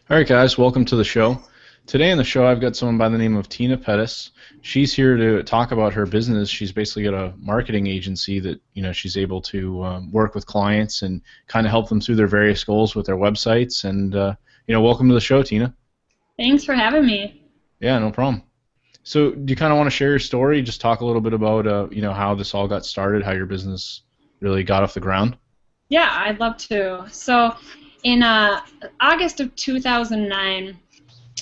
All right, guys, welcome to the show. Today on the show, I've got someone by the name of Tena Pettis. She's here to talk about her business. She's basically got a marketing agency that she's able to work with clients and kind of help them through their various goals with their websites. And welcome to the show, Tena. Thanks for having me. Yeah, no problem. So, do you kind of want to share your story? Just talk a little bit about how this all got started, how your business really got off the ground. Yeah, I'd love to. So, in August of 2009,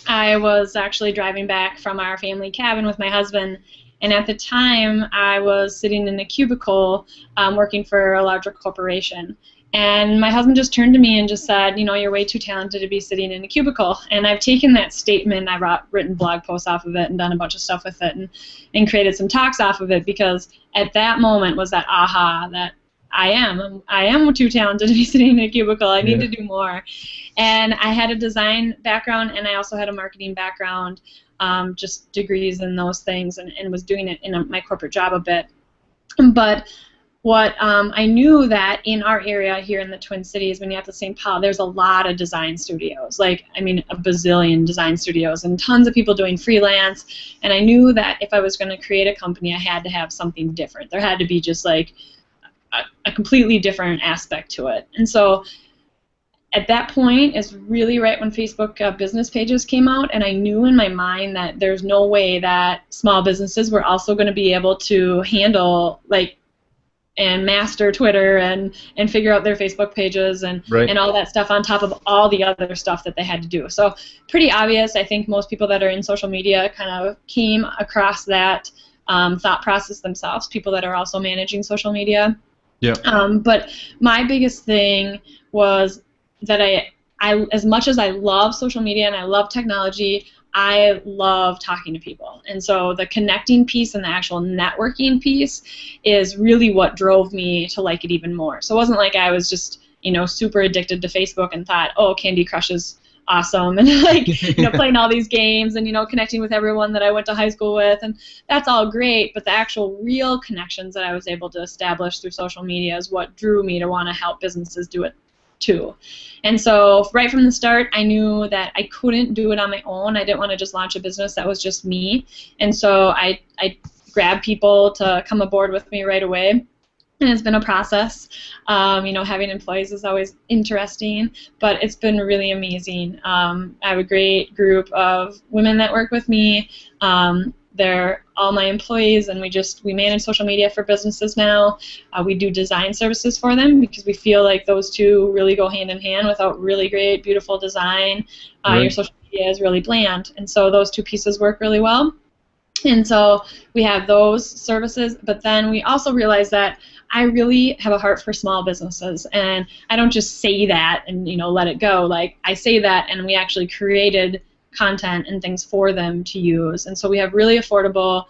I was actually driving back from our family cabin with my husband, and at the time, I was sitting in a cubicle working for a larger corporation. And my husband just turned to me and just said, you're way too talented to be sitting in a cubicle. And I've taken that statement, I've written blog posts off of it and done a bunch of stuff with it and created some talks off of it, because at that moment was that aha, that I am too talented to be sitting in a cubicle. I need to do more. And I had a design background, and I also had a marketing background, just degrees in those things, and was doing it in my corporate job a bit. But what I knew that in our area here in the Twin Cities, Minneapolis, St. Paul, there's a lot of design studios, a bazillion design studios, and tons of people doing freelance. And I knew that if I was going to create a company, I had to have something different. There had to be just like a completely different aspect to it. And so at that point is really right when Facebook business pages came out, and I knew in my mind that there's no way that small businesses were also going to be able to handle and master Twitter and figure out their Facebook pages and all that stuff on top of all the other stuff that they had to do. So pretty obvious. I think most people that are in social media kind of came across that thought process themselves, people that are also managing social media. Yeah. But my biggest thing was that I as much as I love social media and I love technology, I love talking to people. And so the connecting piece and the actual networking piece is really what drove me to like it even more. So it wasn't like I was just, super addicted to Facebook and thought, oh, Candy Crush is awesome, and playing all these games and connecting with everyone that I went to high school with, and that's all great, but the actual real connections that I was able to establish through social media is what drew me to want to help businesses do it too. And so right from the start, I knew that I couldn't do it on my own. I didn't want to just launch a business that was just me, and so I grabbed people to come aboard with me right away. And it's been a process. Having employees is always interesting, but it's been really amazing. I have a great group of women that work with me. They're all my employees, and we manage social media for businesses now. We do design services for them because we feel like those two really go hand in hand. Without really great, beautiful design, your social media is really bland. And so those two pieces work really well. And so we have those services, but then we also realize that I really have a heart for small businesses, and I don't just say that and let it go. Like, I say that, and we actually created content and things for them to use. And so we have really affordable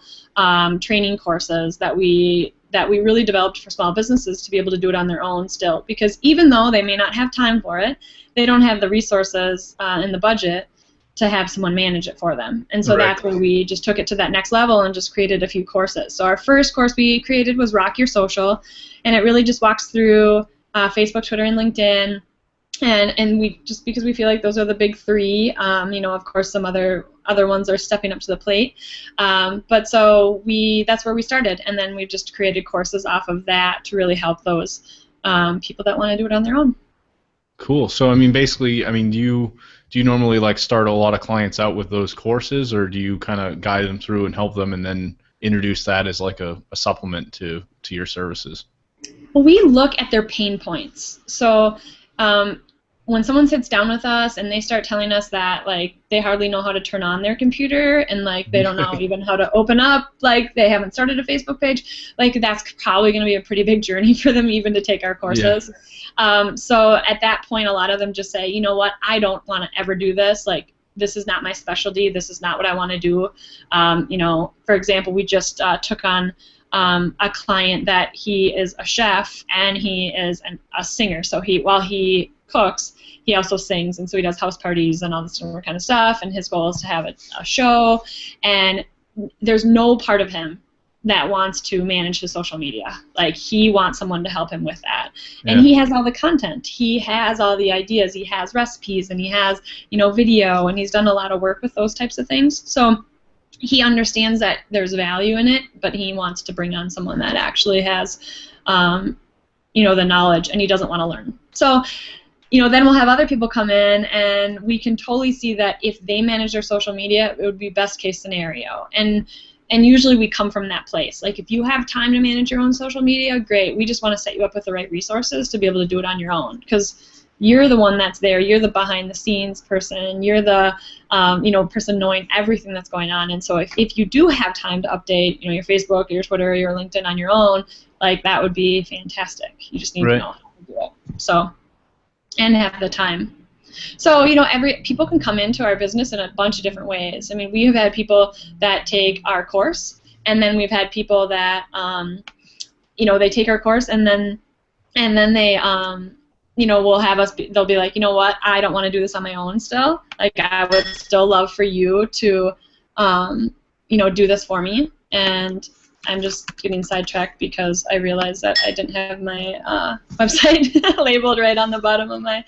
training courses that we really developed for small businesses to be able to do it on their own still, because even though they may not have time for it, they don't have the resources and the budget to have someone manage it for them. And so that's where we just took it to that next level and just created a few courses. So our first course we created was Rock Your Social, and it really just walks through Facebook, Twitter, and LinkedIn. And we just, because we feel like those are the big three, of course some other ones are stepping up to the plate. But so that's where we started, and then we've just created courses off of that to really help those people that want to do it on their own. Cool. So basically, do you normally start a lot of clients out with those courses, or do you kind of guide them through and help them and then introduce that as a supplement to your services? Well, we look at their pain points. So when someone sits down with us and they start telling us that they hardly know how to turn on their computer, and they don't know even how to open up, they haven't started a Facebook page, that's probably going to be a pretty big journey for them even to take our courses. Yeah. So at that point, a lot of them just say, you know what, I don't want to ever do this. This is not my specialty. This is not what I want to do. For example, we just took on a client that he is a chef and he is a singer. So while he cooks, he also sings, and so he does house parties and all this kind of stuff, and his goal is to have a show, and there's no part of him that wants to manage his social media. Like, he wants someone to help him with that. Yeah. And he has all the content. He has all the ideas. He has recipes, and he has, video, and he's done a lot of work with those types of things. So he understands that there's value in it, but he wants to bring on someone that actually has, the knowledge, and he doesn't want to learn. So, then we'll have other people come in, and we can totally see that if they manage their social media, it would be best case scenario. And usually we come from that place. Like, if you have time to manage your own social media, great. We just want to set you up with the right resources to be able to do it on your own, because you're the one that's there. You're the behind-the-scenes person. You're the person knowing everything that's going on. And so if you do have time to update, your Facebook, your Twitter, your LinkedIn on your own, like, that would be fantastic. You just need to know how to do it. So, and have the time. So, people can come into our business in a bunch of different ways. I mean, we have had people that take our course, and then we've had people that, they take our course, and then they, will have us, they'll be like, you know what, I don't want to do this on my own still. Like, I would still love for you to, do this for me. And I'm just getting sidetracked because I realized that I didn't have my website labeled right on the bottom of my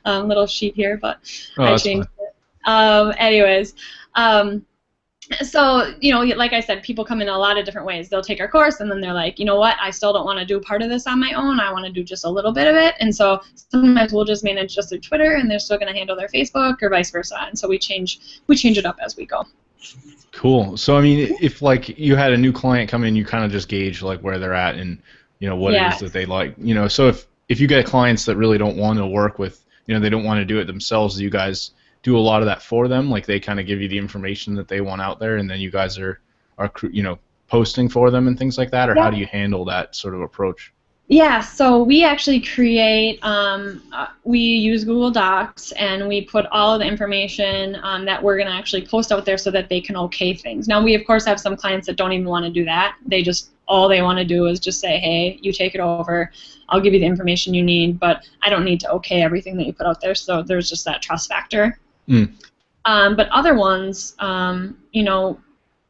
little sheet here, but I changed it. Anyways, so, like I said, people come in a lot of different ways. They'll take our course, and then they're like, you know what, I still don't want to do part of this on my own. I want to do just a little bit of it. And so sometimes we'll just manage just through Twitter, and they're still going to handle their Facebook, or vice versa. And so we change it up as we go. Cool. So, I mean, if, like, you had a new client come in, you kind of just gauge, like, where they're at and, what it is that they like. So if you get clients that really don't want to work with, they don't want to do it themselves, do you guys do a lot of that for them? Like, they kind of give you the information that they want out there, and then you guys are posting for them and things like that? Or how do you handle that sort of approach? Yeah, so we actually create, we use Google Docs, and we put all of the information that we're going to actually post out there so that they can okay things. Now, we, of course, have some clients that don't even want to do that. All they want to do is just say, hey, you take it over, I'll give you the information you need, but I don't need to okay everything that you put out there, so there's just that trust factor. But other ones,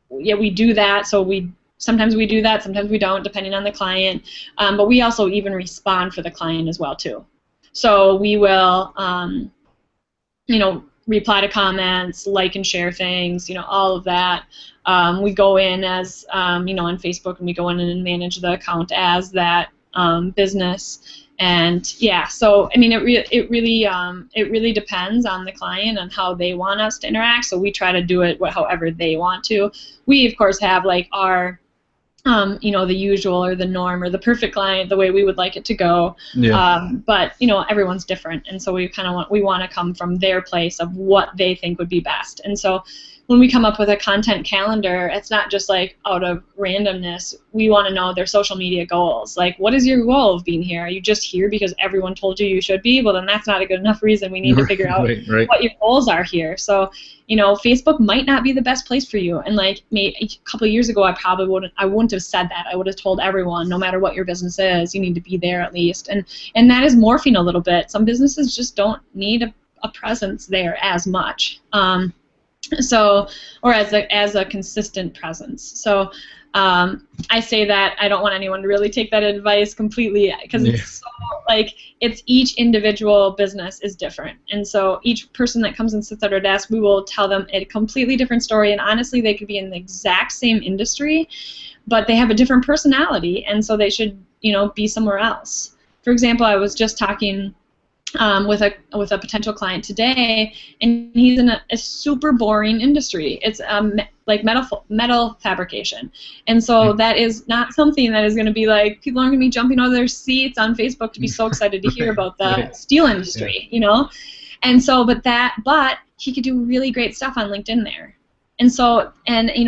we do that, so sometimes we do that, sometimes we don't, depending on the client. But we also even respond for the client as well, too. So we will, reply to comments, like and share things, all of that. We go in as, on Facebook, and we go in and manage the account as that business. And yeah, so I mean, it really depends on the client and how they want us to interact. So we try to do it however they want to. We, of course, have like our the usual or the norm or the perfect client, the way we would like it to go. Yeah. But everyone's different, and so we want to come from their place of what they think would be best. And so when we come up with a content calendar, it's not just like out of randomness. We want to know their social media goals. Like, what is your goal of being here? Are you just here because everyone told you should be? Well, then that's not a good enough reason. We need to figure out what your goals are here. So, Facebook might not be the best place for you. And like a couple of years ago, I wouldn't have said that. I would have told everyone, no matter what your business is, you need to be there at least. And that is morphing a little bit. Some businesses just don't need a presence there as much. Or as a consistent presence. So I say that I don't want anyone to really take that advice completely, because it's each individual business is different, and so each person that comes and sits at our desk, we will tell them a completely different story. And honestly, they could be in the exact same industry, but they have a different personality, and so they should be somewhere else. For example, I was just talking with a potential client today, and he's in a super boring industry. It's like metal fabrication, and so that is not something that is going to be like, people aren't going to be jumping out of their seats on Facebook to be so excited to hear about the steel industry, And so, but he could do really great stuff on LinkedIn there. And so,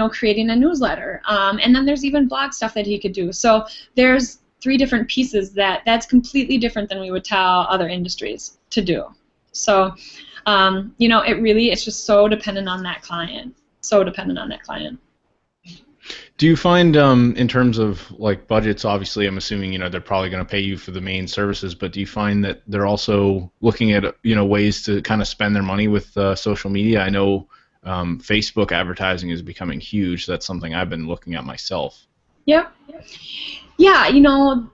creating a newsletter, and then there's even blog stuff that he could do. So there's 3 different pieces that's completely different than we would tell other industries to do. So, it's just so dependent on that client. Do you find, in terms of like budgets, obviously I'm assuming, they're probably going to pay you for the main services, but do you find that they're also looking at, ways to kind of spend their money with social media? I know Facebook advertising is becoming huge. That's something I've been looking at myself. Yep. Yeah, you know,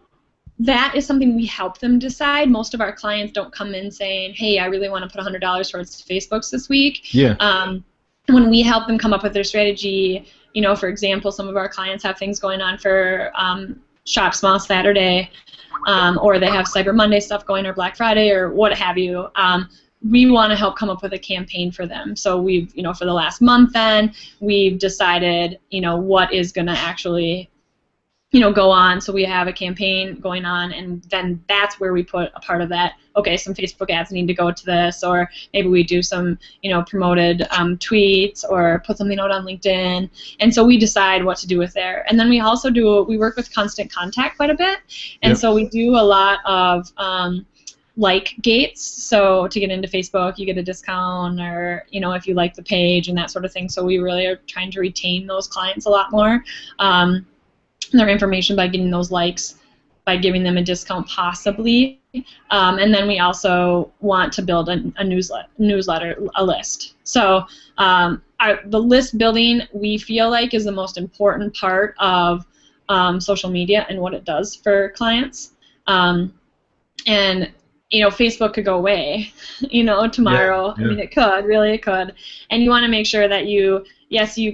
that is something we help them decide. Most of our clients don't come in saying, hey, I really want to put $100 towards Facebooks this week. Yeah. When we help them come up with their strategy, you know, for example, some of our clients have things going on for Shop Small Saturday, or they have Cyber Monday stuff going, or Black Friday, or what have you. We want to help come up with a campaign for them. So we've, you know, for the last month then, we've decided, you know, what is going to actually, you know, go on. So we have a campaign going on, and then that's where we put a part of that. Okay, some Facebook ads need to go to this, or maybe we do some, you know, promoted tweets, or put something out on LinkedIn. And so we decide what to do with there. And then we also we work with Constant Contact quite a bit, and so we do a lot of like gates. So to get into Facebook, you get a discount, or, you know, if you like the page and that sort of thing. So we really are trying to retain those clients a lot more. Their information by getting those likes, by giving them a discount possibly, and then we also want to build a newsletter, a list. So the list building, we feel like, is the most important part of social media and what it does for clients. And you know, Facebook could go away, you know, tomorrow. Yeah. I mean, it could, really it could. And you want to make sure that you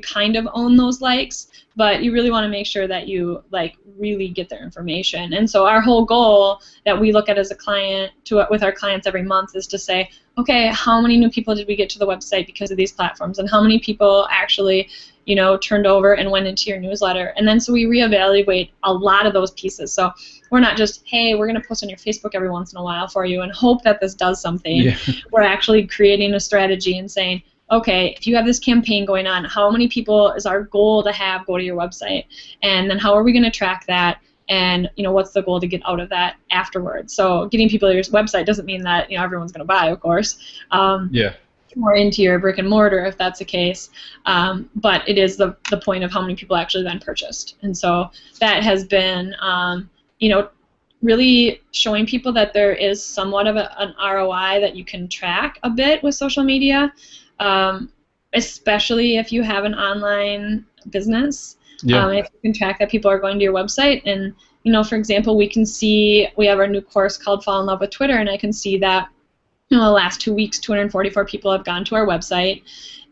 kind of own those likes, but you really want to make sure that you, like, really get their information. And so our whole goal that we look at as a client, with our clients every month, is to say, okay, how many new people did we get to the website because of these platforms, and how many people actually, you know, turned over and went into your newsletter. And then so we reevaluate a lot of those pieces. So we're not just, hey, we're going to post on your Facebook every once in a while for you and hope that this does something. Yeah. We're actually creating a strategy and saying, okay, if you have this campaign going on, how many people is our goal to have go to your website? And then how are we going to track that? And, you know, what's the goal to get out of that afterwards? So getting people to your website doesn't mean that, you know, everyone's going to buy, of course. Yeah. Or into your brick and mortar, if that's the case. But it is the point of how many people actually then purchased. And so that has been, you know, really showing people that there is somewhat of an ROI that you can track a bit with social media, especially if you have an online business. Yeah. If you can track that people are going to your website. And, you know, for example, we can see, we have our new course called Fall in Love with Twitter, and I can see that, you know, the last 2 weeks, 244 people have gone to our website,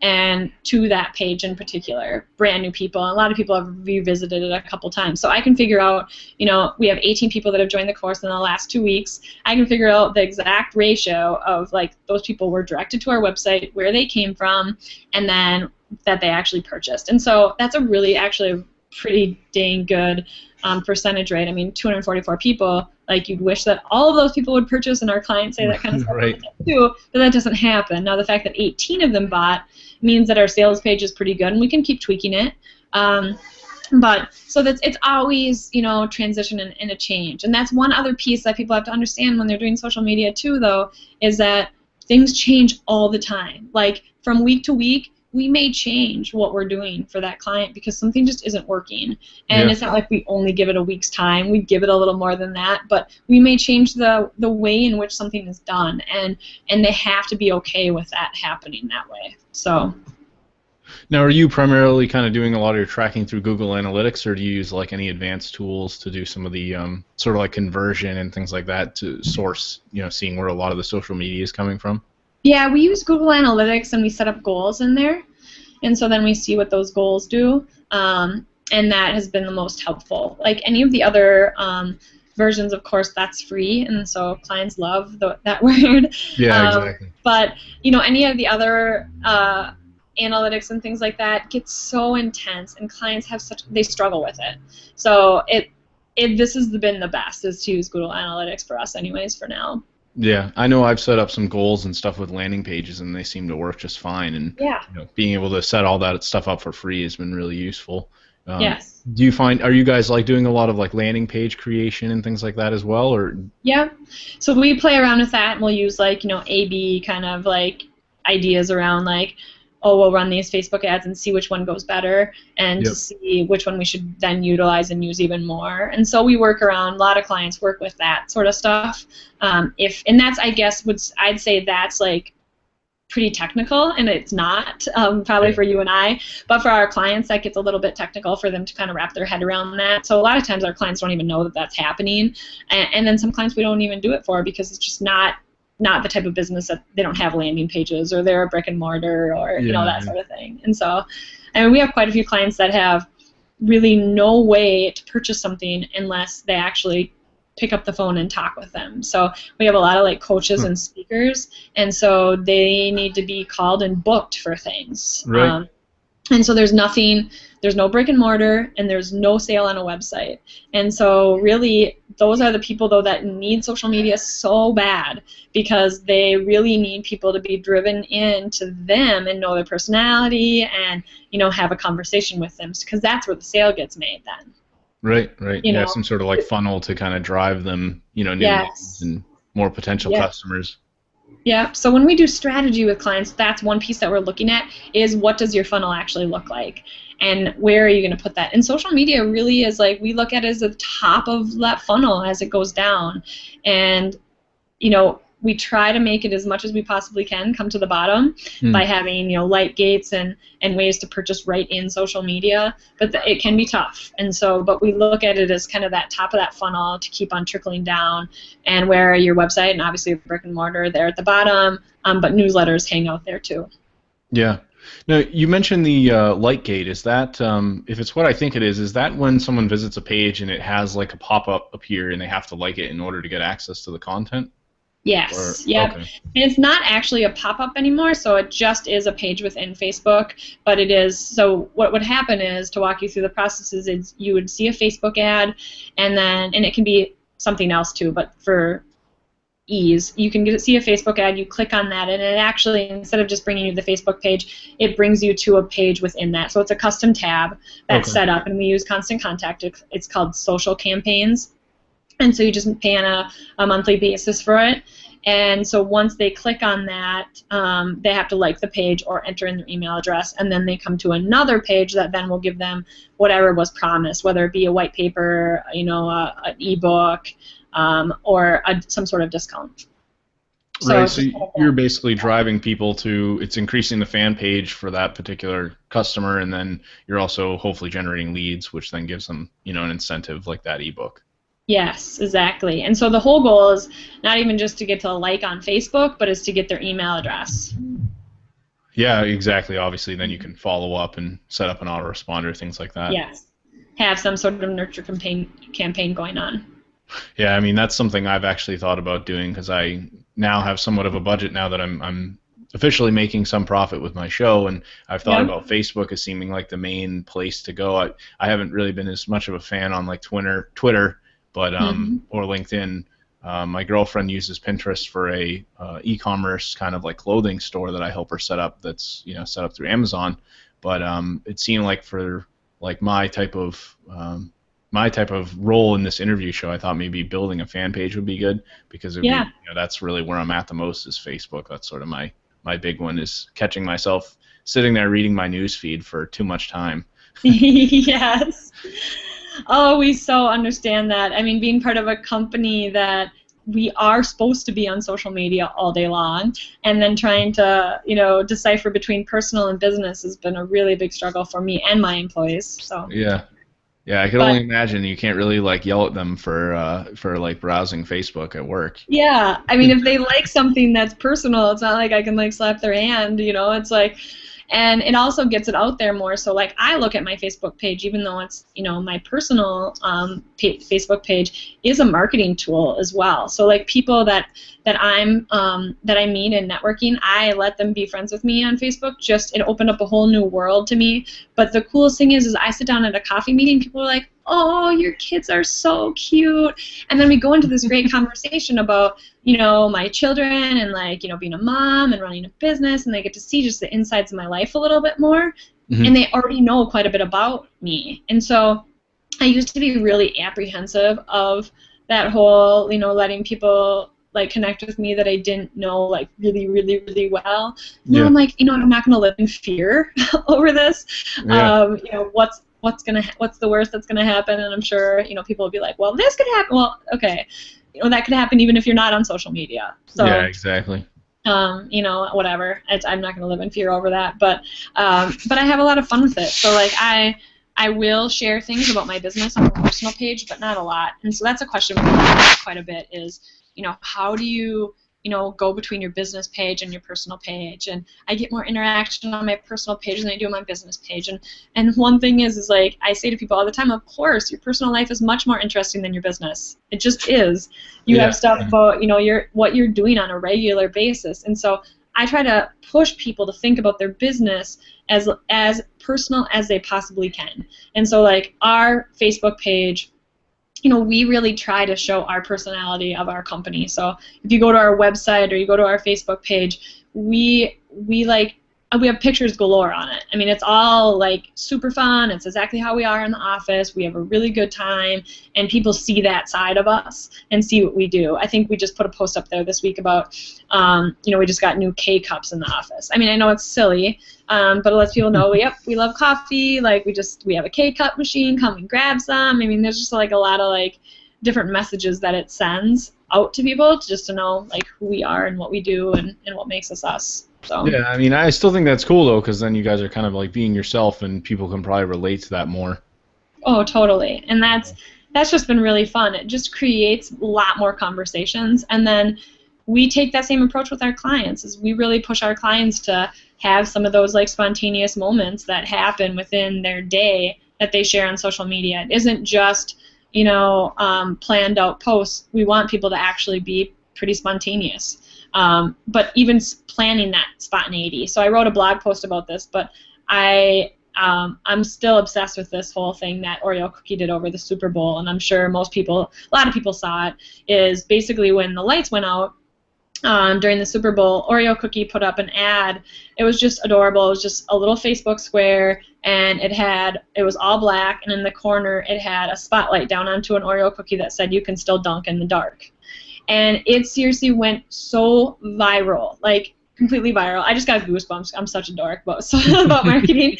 and to that page in particular, brand new people. And a lot of people have revisited it a couple times. So I can figure out, you know, we have 18 people that have joined the course in the last 2 weeks. I can figure out the exact ratio of, like, those people were directed to our website, where they came from, and then that they actually purchased. And so that's a really, actually, a pretty dang good percentage rate. I mean, 244 people, like, you'd wish that all of those people would purchase, and our clients say that kind of stuff right. Too, but that doesn't happen. Now, the fact that 18 of them bought means that our sales page is pretty good, and we can keep tweaking it. But so it's always, you know, transition and a change. And that's one other piece that people have to understand when they're doing social media too, though, is that things change all the time. Like, from week to week, we may change what we're doing for that client because something just isn't working. And yeah. It's not like we only give it a week's time. We give it a little more than that, but we may change the way in which something is done, and they have to be okay with that happening that way. So. Now, are you primarily kind of doing a lot of your tracking through Google Analytics, or do you use, like, any advanced tools to do some of the sort of like conversion and things like that to source, you know, seeing where a lot of the social media is coming from? Yeah, we use Google Analytics, and we set up goals in there, and so then we see what those goals do, and that has been the most helpful. Like any of the other versions, of course, that's free, and so clients love that word. Yeah, exactly. But, you know, any of the other analytics and things like that gets so intense, and clients they struggle with it. So this has been the best, is to use Google Analytics for us anyways for now. Yeah, I know I've set up some goals and stuff with landing pages, and they seem to work just fine. And yeah. You know, being able to set all that stuff up for free has been really useful. Yes. Do you find, are you guys, like, doing a lot of, like, landing page creation and things like that as well, or? Yeah. So we play around with that, and we'll use, like, you know, A/B kind of, like, ideas around, like, oh, we'll run these Facebook ads and see which one goes better, and to see which one we should then utilize and use even more. And so we work around, a lot of clients work with that sort of stuff. And that's, I guess, I'd say that's, like, pretty technical, and it's not probably for you and I, but for our clients that gets a little bit technical for them to kind of wrap their head around that. So a lot of times our clients don't even know that that's happening, and then some clients we don't even do it for because it's just not the type of business that they don't have landing pages, or they're a brick and mortar, or that sort of thing. And so, I mean, we have quite a few clients that have really no way to purchase something unless they actually pick up the phone and talk with them. So we have a lot of like coaches and speakers, and so they need to be called and booked for things. Right. And so there's no brick and mortar, and there's no sale on a website. And so really, those are the people though that need social media so bad, because they really need people to be driven into them and know their personality and have a conversation with them, because that's where the sale gets made then. Right. Yeah, some sort of like funnel to kind of drive them, new leads and more potential customers. Yeah, so when we do strategy with clients, that's one piece that we're looking at, is what does your funnel actually look like, and where are you going to put that? And social media really is like, we look at it as the top of that funnel as it goes down, and we try to make it as much as we possibly can come to the bottom by having light gates and ways to purchase right in social media, but it can be tough. And so, but we look at it as kind of that top of that funnel to keep on trickling down, and where your website and obviously brick and mortar there at the bottom, but newsletters hang out there too. Yeah. Now, you mentioned the light gate. Is that, if it's what I think it is that when someone visits a page and it has like a pop-up appear and they have to like it in order to get access to the content? Yes, yep. Okay. And it's not actually a pop-up anymore, so it just is a page within Facebook, but it is, so what would happen is, to walk you through the processes, is you would see a Facebook ad, and it can be something else too, but for ease, you can see a Facebook ad, you click on that, and it actually, instead of just bringing you to the Facebook page, it brings you to a page within that. So it's a custom tab that's set up, and we use Constant Contact. It's called Social Campaigns. And so you just pay on a monthly basis for it. And so once they click on that, they have to like the page or enter in their email address, and then they come to another page that then will give them whatever was promised, whether it be a white paper, an ebook, or some sort of discount. Right, so you're basically driving people to, it's increasing the fan page for that particular customer, and then you're also hopefully generating leads, which then gives them, an incentive like that ebook. Yes, exactly. And so the whole goal is not even just to get to a like on Facebook, but is to get their email address. Yeah, exactly. Obviously, then you can follow up and set up an autoresponder, things like that. Yes. Have some sort of nurture campaign going on. Yeah, I mean, that's something I've actually thought about doing, because I now have somewhat of a budget now that I'm officially making some profit with my show, and I've thought about Facebook as seeming like the main place to go. I haven't really been as much of a fan on like Twitter, but or LinkedIn. My girlfriend uses Pinterest for a e-commerce kind of like clothing store that I help her set up. That's set up through Amazon. But it seemed like for like my type of role in this interview show, I thought maybe building a fan page would be good, because it'd be, that's really where I'm at the most, is Facebook. That's sort of my big one, is catching myself sitting there reading my news feed for too much time. Yes. Oh, we so understand that. I mean, being part of a company that we are supposed to be on social media all day long, and then trying to, decipher between personal and business has been a really big struggle for me and my employees. So. Yeah, I can only imagine. You can't really like yell at them for like browsing Facebook at work. Yeah, I mean, if they like something that's personal, it's not like I can like slap their hand. It's like. And it also gets it out there more. So, like, I look at my Facebook page, even though it's, my personal Facebook page, is a marketing tool as well. So, like, people that I meet in networking, I let them be friends with me on Facebook. Just, it opened up a whole new world to me. But the coolest thing is I sit down at a coffee meeting, people are like, oh, your kids are so cute. And then we go into this great conversation about, my children and, like, being a mom and running a business, and they get to see just the insides of my life a little bit more. Mm-hmm. And they already know quite a bit about me. And so I used to be really apprehensive of that whole, letting people, like, connect with me that I didn't know, like, really, really, really well. Now I'm like, I'm not going to live in fear over this. Yeah. What's the worst that's gonna happen? And I'm sure people will be like, well, this could happen. Well, okay, that could happen even if you're not on social media. So yeah, exactly. You know, whatever. I'm not going to live in fear over that, but I have a lot of fun with it. So like I will share things about my business on my personal page, but not a lot. And so that's a question we get quite a bit is, you know, how do you, you know, go between your business page and your personal page? And I get more interaction on my personal page than I do on my business page. And one thing is like I say to people all the time, of course, your personal life is much more interesting than your business. It just is. You have stuff about, you know, what you're doing on a regular basis. And so I try to push people to think about their business as personal as they possibly can. And so like our Facebook page, you know, we really try to show our personality of our company. So if you go to our website or you go to our Facebook page, we have pictures galore on it. I mean, it's all like super fun. It's exactly how we are in the office. We have a really good time, and people see that side of us and see what we do. I think we just put a post up there this week about, you know, we just got new K-cups in the office. I mean, I know it's silly, but it lets people know, yep, we love coffee. Like we have a K-cup machine. Come and grab some. I mean, there's just like a lot of like different messages that it sends out to people just to know like who we are and what we do and what makes us us. So. Yeah, I mean, I still think that's cool though, because then you guys are kind of like being yourself, and people can probably relate to that more. Oh, totally. And that's just been really fun. It just creates a lot more conversations, and then we take that same approach with our clients. Is we really push our clients to have some of those like spontaneous moments that happen within their day that they share on social media. It isn't just, you know, planned out posts. We want people to actually be pretty spontaneous. But even planning that spontaneity. So I wrote a blog post about this, but I'm still obsessed with this whole thing that Oreo Cookie did over the Super Bowl, and I'm sure a lot of people saw it, is basically when the lights went out during the Super Bowl, Oreo Cookie put up an ad. It was just adorable. It was just a little Facebook square, and it was all black, and in the corner it had a spotlight down onto an Oreo cookie that said, "You can still dunk in the dark." And it seriously went so viral, like completely viral. I just got goosebumps. I'm such a dork about marketing.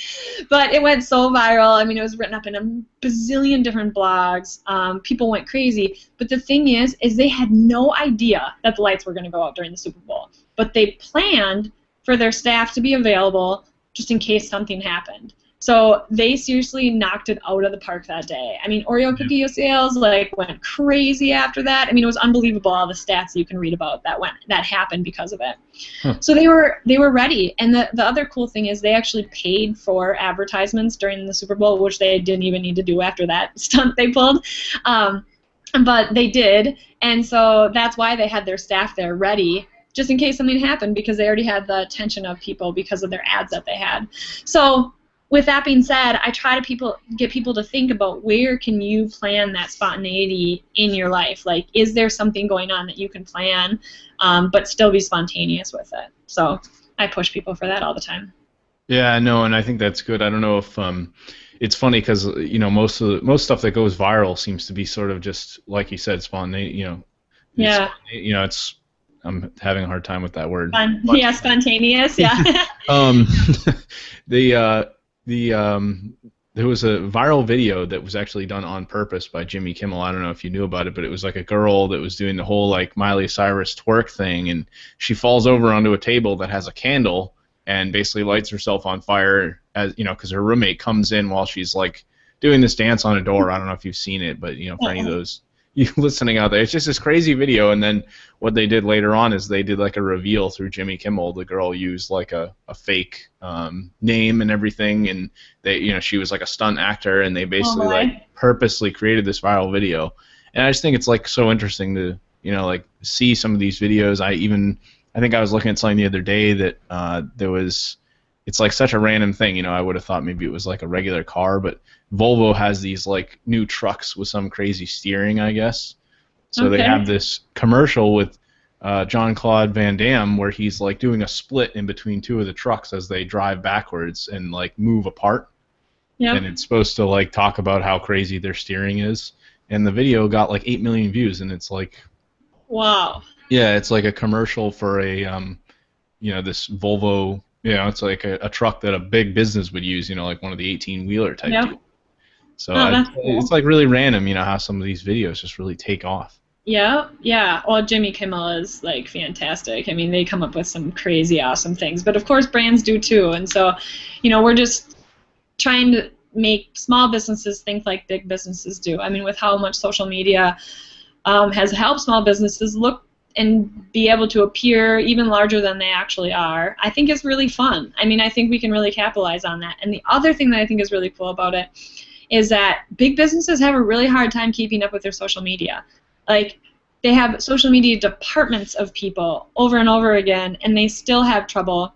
But it went so viral. I mean, it was written up in a bazillion different blogs. People went crazy. But the thing is they had no idea that the lights were going to go out during the Super Bowl. But they planned for their staff to be available just in case something happened. So they seriously knocked it out of the park that day. I mean, Oreo cookie sales like went crazy after that. I mean, it was unbelievable all the stats you can read about that happened because of it. Huh. So they were ready. And the other cool thing is they actually paid for advertisements during the Super Bowl, which they didn't even need to do after that stunt they pulled. But they did, and so that's why they had their staff there ready, just in case something happened, because they already had the attention of people because of their ads that they had. So with that being said, I try to get people to think about where can you plan that spontaneity in your life. Like, is there something going on that you can plan, but still be spontaneous with it? So I push people for that all the time. Yeah, no, and I think that's good. I don't know if it's funny because you know most stuff that goes viral seems to be sort of just like you said, spontaneous. You know, yeah. You know, I'm having a hard time with that word. Yeah, spontaneous. Yeah. There was a viral video that was actually done on purpose by Jimmy Kimmel. I don't know if you knew about it, but it was like a girl that was doing the whole like Miley Cyrus twerk thing, and she falls over onto a table that has a candle and basically lights herself on fire, as you know, because her roommate comes in while she's like doing this dance on a door. I don't know if you've seen it, but you know, for any of those you listening out there, it's just this crazy video. And then what they did later on is they did like a reveal through Jimmy Kimmel. The girl used like a fake name and everything, and they, you know, she was like a stunt actor, and they basically like purposely created this viral video. And I just think it's like so interesting to, you know, like see some of these videos. I think I was looking at something the other day that it's like such a random thing, you know. I would have thought maybe it was like a regular car, but Volvo has these like new trucks with some crazy steering, I guess. So they have this commercial with Jean-Claude Van Damme where he's like doing a split in between two of the trucks as they drive backwards and like move apart. Yep. And it's supposed to like talk about how crazy their steering is. And the video got like 8 million views, and it's like, wow. Yeah, it's like a commercial for a you know, this Volvo. You know, it's like a truck that a big business would use, you know, like one of the 18-wheeler type deal. So cool. It's like really random, you know, how some of these videos just really take off. Yeah, yeah. Well, Jimmy Kimmel is like fantastic. I mean, they come up with some crazy awesome things, but of course brands do too. And so, we're just trying to make small businesses think like big businesses do. I mean, with how much social media has helped small businesses look and be able to appear even larger than they actually are, I think is really fun. I mean, I think we can really capitalize on that. And the other thing that I think is really cool about it is that big businesses have a really hard time keeping up with their social media. Like, they have social media departments of people over and over again, and they still have trouble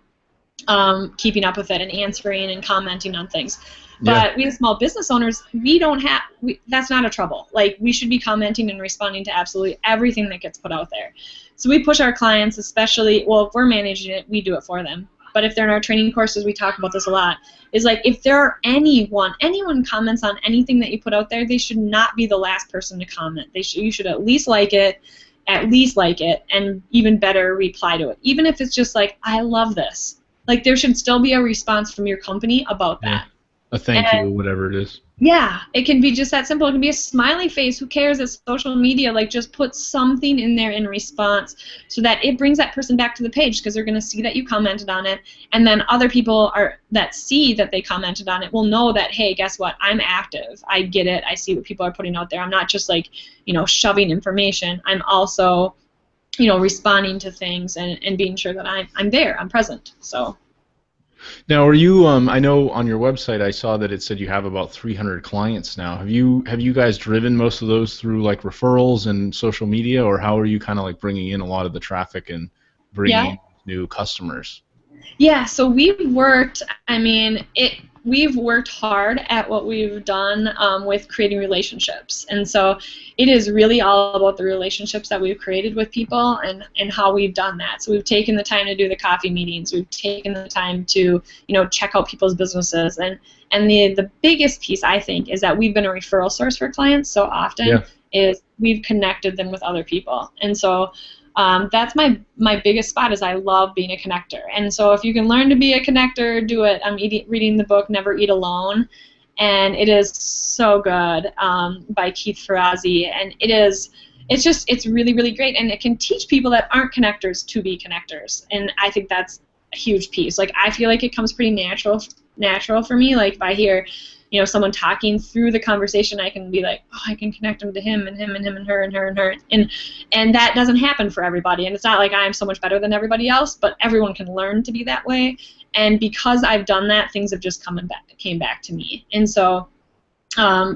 keeping up with it and answering and commenting on things. Yeah. But we as small business owners, we don't have, that's not a trouble. Like, we should be commenting and responding to absolutely everything that gets put out there. So we push our clients, especially, well, if we're managing it, we do it for them. But if they're in our training courses, we talk about this a lot, is like, if there are anyone comments on anything that you put out there, they should not be the last person to comment. You should at least like it, and even better, reply to it. Even if it's just like, I love this. Like, there should still be a response from your company about Yeah. that. A thank you, whatever it is. Yeah, it can be just that simple. It can be a smiley face. Who cares? It's social media. Like, just put something in there in response so that it brings that person back to the page, because they're going to see that you commented on it, and then other people that see that they commented on it will know that, hey, guess what? I'm active. I get it. I see what people are putting out there. I'm not just like, shoving information. I'm also, responding to things and being sure that I'm there. I'm present. So. Now, are you? I know on your website I saw that it said you have about 300 clients now. Have you guys driven most of those through like referrals and social media, or how are you kind of like bringing in a lot of the traffic and bringing in new customers? Yeah, so we've worked, we've worked hard at what we've done with creating relationships. And so it is really all about the relationships that we've created with people and how we've done that. So we've taken the time to do the coffee meetings. We've taken the time to, check out people's businesses. And the biggest piece, I think, is that we've been a referral source for clients so often, is we've connected them with other people. And so that's my biggest spot, is I love being a connector. And so if you can learn to be a connector, do it. I'm reading the book Never Eat Alone, and it is so good, by Keith Ferrazzi, and it's really, really great, and it can teach people that aren't connectors to be connectors, and I think that's a huge piece. Like, I feel like it comes pretty natural for me. Like, if I hear someone talking through the conversation, I can be like, oh, I can connect them to him and him and him and her and her and her. And that doesn't happen for everybody. And it's not like I'm so much better than everybody else, but everyone can learn to be that way. And because I've done that, things have just came back to me. And so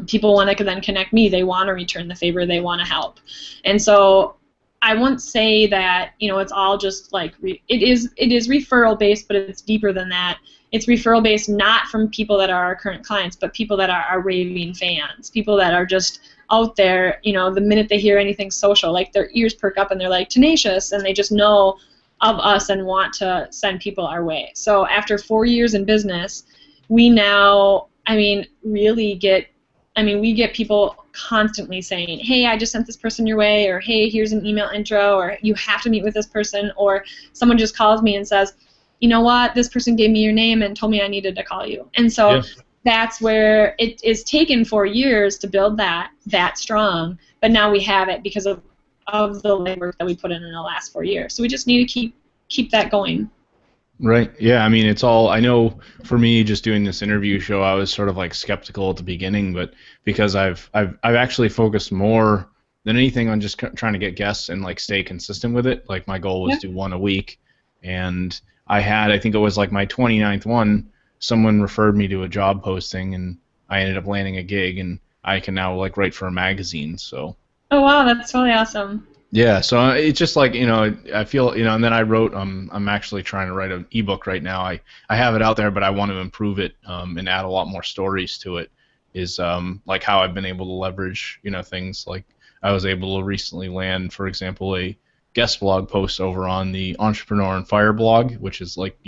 people want to then connect me. They want to return the favor. They want to help. And so I won't say that, it's all just like, it is referral based, but it's deeper than that. It's referral based not from people that are our current clients, but people that are our raving fans, people that are just out there, the minute they hear anything social, like their ears perk up and they're like tenacious, and they just know of us and want to send people our way. So after 4 years in business, we now, really get, we get people constantly saying, hey, I just sent this person your way, or hey, here's an email intro, or you have to meet with this person, or someone just calls me and says, you know what, this person gave me your name and told me I needed to call you. And so that's where it is taken 4 years to build that strong, but now we have it because of the labor that we put in the last 4 years. So we just need to keep that going. Right. Yeah. It's all. I know. For me, just doing this interview show, I was sort of like skeptical at the beginning, but because I've actually focused more than anything on just trying to get guests and like stay consistent with it. Like, my goal was to do one a week, and I think it was like my 29th one. Someone referred me to a job posting, and I ended up landing a gig, and I can now like write for a magazine. So. Oh wow, that's really awesome. Yeah, so it's just like, I feel, and then I wrote, I'm actually trying to write an ebook right now. I have it out there, but I want to improve it and add a lot more stories to it, is like how I've been able to leverage, things like I was able to recently land, for example, a guest blog post over on the Entrepreneur and Fire blog, which is like,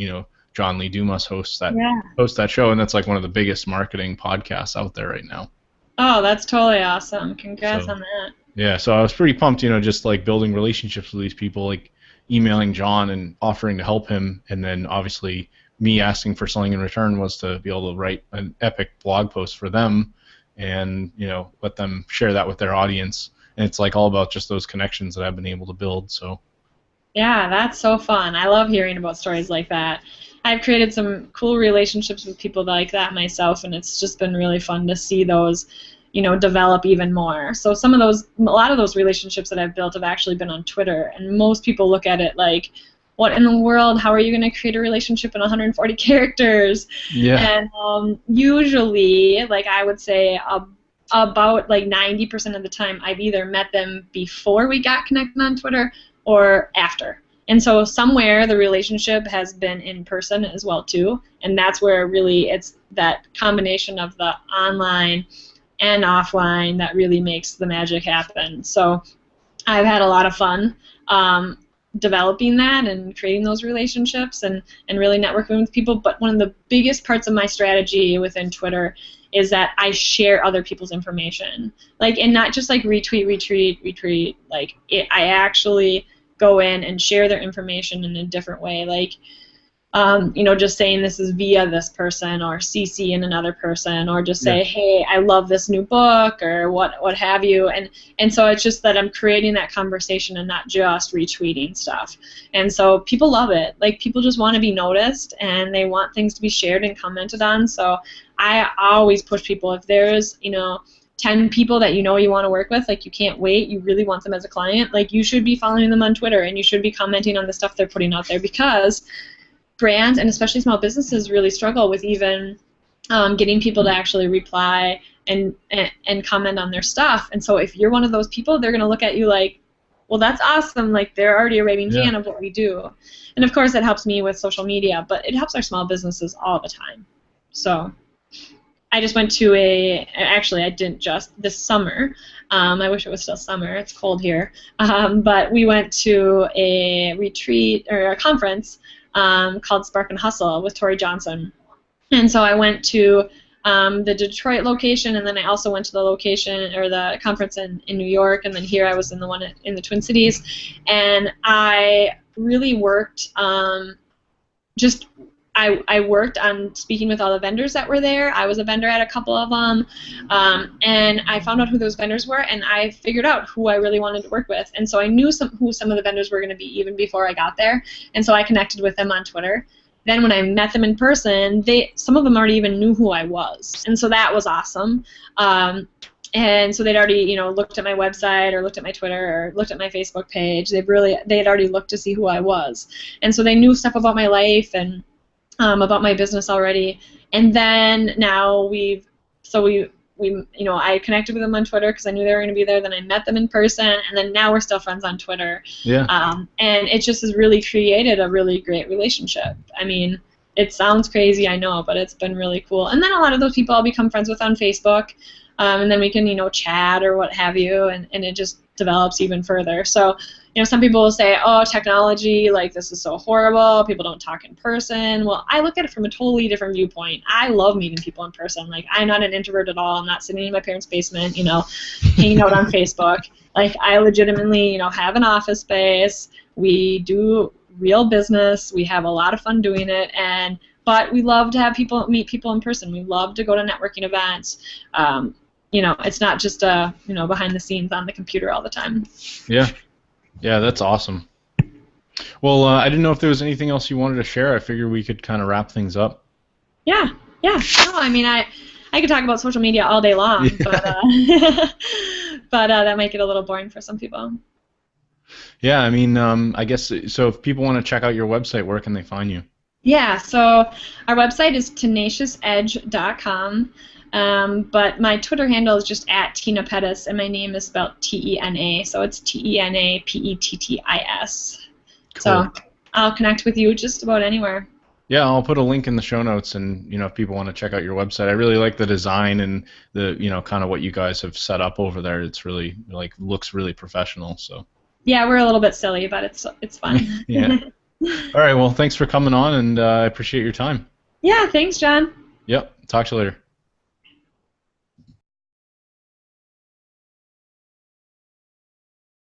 John Lee Dumas hosts that show, and that's like one of the biggest marketing podcasts out there right now. Oh, that's totally awesome. Congrats on that. Yeah, so I was pretty pumped, just like building relationships with these people, like emailing John and offering to help him, and then obviously me asking for something in return was to be able to write an epic blog post for them and, let them share that with their audience. and it's like all about just those connections that I've been able to build. So Yeah, that's so fun. I love hearing about stories like that. I've created some cool relationships with people like that myself, and it's just been really fun to see those, develop even more. So a lot of those relationships that I've built have actually been on Twitter, and most people look at it like, what in the world? How are you going to create a relationship in 140 characters? yeah, And usually, like I would say, about like 90% of the time, I've either met them before we got connected on Twitter or after. And so somewhere the relationship has been in person as well too, and that's where really it's that combination of the online and offline that really makes the magic happen. So I've had a lot of fun developing that and creating those relationships and really networking with people. But one of the biggest parts of my strategy within Twitter is that I share other people's information, and not just like retweet. I actually go in and share their information in a different way, just saying this is via this person, or CC in another person, or just say, hey, I love this new book, or what have you, and so it's just that I'm creating that conversation and not just retweeting stuff, and so people love it. Like, people just want to be noticed, and they want things to be shared and commented on. So I always push people, if there's 10 people that you want to work with, like, you can't wait, you really want them as a client, like, you should be following them on Twitter, and you should be commenting on the stuff they're putting out there, because brands, and especially small businesses, really struggle with even getting people to actually reply and comment on their stuff. And so if you're one of those people, they're going to look at you like, well, that's awesome. Like, they're already a raving fan of what we do. And of course, it helps me with social media, but it helps our small businesses all the time. So I just went to actually I didn't just, this summer, I wish it was still summer, it's cold here, but we went to a retreat, or a conference, called Spark and Hustle with Tori Johnson. And so I went to the Detroit location, and then I also went to the location, or the conference in New York, and then here I was in the one in the Twin Cities. And I really worked I worked on speaking with all the vendors that were there. I was a vendor at a couple of them, and I found out who those vendors were, and I figured out who I really wanted to work with. And so I knew who some of the vendors were going to be even before I got there, and so I connected with them on Twitter. Then when I met them in person, some of them already even knew who I was, and so that was awesome. And so they'd already, looked at my website, or looked at my Twitter, or looked at my Facebook page. They had already looked to see who I was, and so they knew stuff about my life and about my business already. And then now I connected with them on Twitter because I knew they were going to be there. Then I met them in person, and then now we're still friends on Twitter. yeah, and it just has really created a really great relationship. I mean, it sounds crazy, I know, but it's been really cool. And then a lot of those people I'll become friends with on Facebook, and then we can chat or what have you, and it just develops even further. So some people will say, oh, technology, like, this is so horrible, people don't talk in person. Well, I look at it from a totally different viewpoint. I love meeting people in person. Like, I'm not an introvert at all. I'm not sitting in my parents' basement, hanging out on Facebook. Like, I legitimately, have an office space. We do real business. We have a lot of fun doing it, but we love to meet people in person. We love to go to networking events. It's not just behind the scenes on the computer all the time. Yeah, that's awesome. Well, I didn't know if there was anything else you wanted to share. I figured we could kind of wrap things up. Yeah. No, I mean, I could talk about social media all day long, but that might get a little boring for some people. Yeah, I mean, I guess, so if people want to check out your website, where can they find you? Yeah, so our website is tenaciousdge.com. But my Twitter handle is just @Tena Pettis, and my name is spelled Tena, so it's TenaPettis. Cool. So I'll connect with you just about anywhere. Yeah, I'll put a link in the show notes, and if people want to check out your website, I really like the design and the kind of what you guys have set up over there. It's really looks really professional. So yeah, we're a little bit silly, but it's fun. Yeah. All right. Well, thanks for coming on, and I appreciate your time. Yeah. Thanks, John. Yep. Talk to you later.